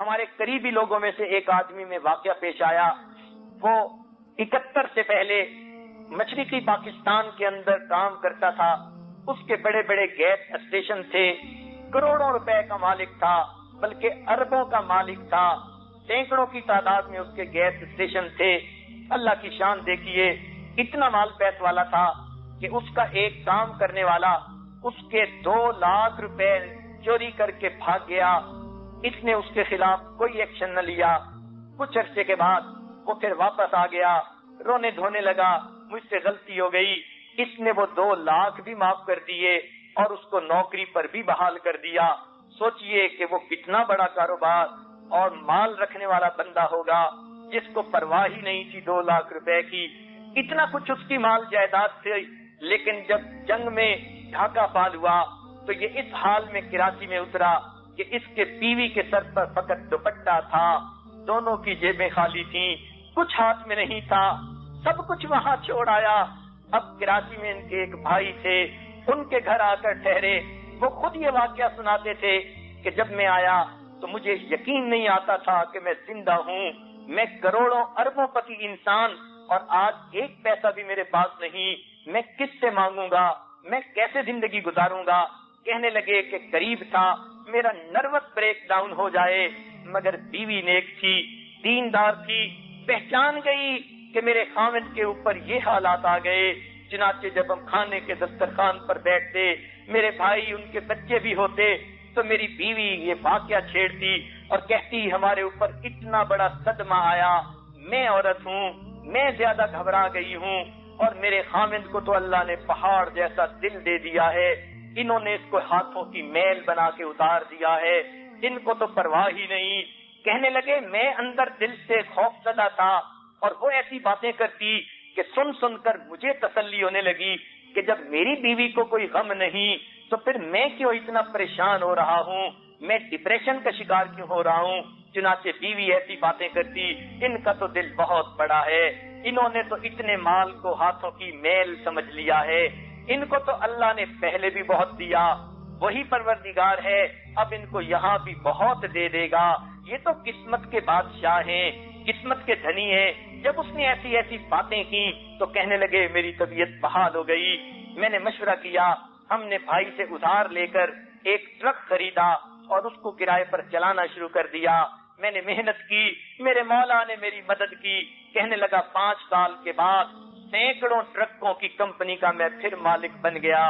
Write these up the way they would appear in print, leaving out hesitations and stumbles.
ہمارے قریبی لوگوں میں سے ایک آدمی میں واقعہ پیش آیا. وہ 71 سے پہلے مشرقی پاکستان کے اندر کام کرتا تھا. اس کے بڑے بڑے گیس اسٹیشن تھے. کروڑوں روپے کا مالک تھا، بلکہ اربوں کا مالک تھا. سینکڑوں کی تعداد میں اس کے گیس اسٹیشن تھے. اللہ کی شان دیکھیے، اتنا مال پیس والا تھا کہ اس کا ایک کام کرنے والا اس کے 2 لاکھ روپے چوری کر کے بھاگ گیا. اس نے اس کے خلاف کوئی ایکشن نہ لیا. کچھ عرصے کے بعد وہ پھر واپس آ گیا، رونے دھونے لگا، مجھ سے غلطی ہو گئی. اس نے وہ 2 لاکھ بھی معاف کر دیے اور اس کو نوکری پر بھی بحال کر دیا. سوچئے کہ وہ کتنا بڑا کاروبار اور مال رکھنے والا بندہ ہوگا جس کو پرواہ ہی نہیں تھی 2 لاکھ روپے کی. اتنا کچھ اس کی مال جائیداد تھی، لیکن جب جنگ میں ڈھاکہ فال ہوا تو یہ اس حال میں کراچی میں اترا کہ اس کے بیوی کے سر پر فقط دوپٹہ تھا، دونوں کی جیبیں خالی تھیں، کچھ ہاتھ میں نہیں تھا، سب کچھ وہاں چھوڑ آیا. اب کراچی میں ان کے ایک بھائی تھے، ان کے گھر آ کر ٹھہرے. وہ خود یہ واقعہ سناتے تھے کہ جب میں آیا تو مجھے یقین نہیں آتا تھا کہ میں زندہ ہوں. میں کروڑوں اربوں پتی انسان اور آج ایک پیسہ بھی میرے پاس نہیں. میں کس سے مانگوں گا؟ میں کیسے زندگی گزاروں گا؟ کہنے لگے کہ قریب تھا میرا نروس بریک ڈاؤن ہو جائے، مگر بیوی نیک تھی، دیندار تھی، پہچان گئی کہ میرے خاوند کے اوپر یہ حالات آ گئے. چنانچہ جب ہم کھانے کے دسترخوان پر بیٹھتے، میرے بھائی ان کے بچے بھی ہوتے، تو میری بیوی یہ واقعہ چھیڑتی اور کہتی ہمارے اوپر اتنا بڑا صدمہ آیا، میں عورت ہوں، میں زیادہ گھبرا گئی ہوں، اور میرے خاوند کو تو اللہ نے پہاڑ جیسا دل دے دیا ہے، انہوں نے اس کو ہاتھوں کی میل بنا کے اتار دیا ہے، ان کو تو پرواہ ہی نہیں. کہنے لگے میں اندر دل سے خوف زدہ تھا، اور وہ ایسی باتیں کرتی کہ سن سن کر مجھے تسلی ہونے لگی کہ جب میری بیوی کو کوئی غم نہیں تو پھر میں کیوں اتنا پریشان ہو رہا ہوں، میں ڈپریشن کا شکار کیوں ہو رہا ہوں. چنانچہ بیوی ایسی باتیں کرتی، ان کا تو دل بہت بڑا ہے، انہوں نے تو اتنے مال کو ہاتھوں کی میل سمجھ لیا ہے، ان کو تو اللہ نے پہلے بھی بہت دیا، وہی پروردگار ہے، اب ان کو یہاں بھی بہت دے دے گا. یہ تو قسمت کے بادشاہ ہیں، قسمت کے دھنی ہیں. جب اس نے ایسی ایسی باتیں کی تو کہنے لگے میری طبیعت بحال ہو گئی. میں نے مشورہ کیا، ہم نے بھائی سے ادھار لے کر ایک ٹرک خریدا اور اس کو کرائے پر چلانا شروع کر دیا. میں نے محنت کی، میرے مولا نے میری مدد کی. کہنے لگا 5 سال کے بعد سینکڑوں ٹرکوں کی کمپنی کا میں پھر مالک بن گیا.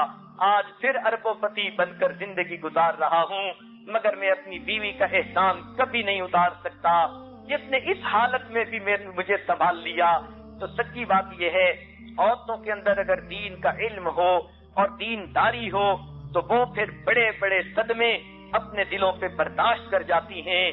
آج پھر اربوں پتی بن کر زندگی گزار رہا ہوں، مگر میں اپنی بیوی کا احسان کبھی نہیں اتار سکتا جس نے اس حالت میں بھی مجھے سنبھال لیا. تو سچی بات یہ ہے، عورتوں کے اندر اگر دین کا علم ہو اور دینداری ہو تو وہ پھر بڑے بڑے صدمے اپنے دلوں پہ برداشت کر جاتی ہیں.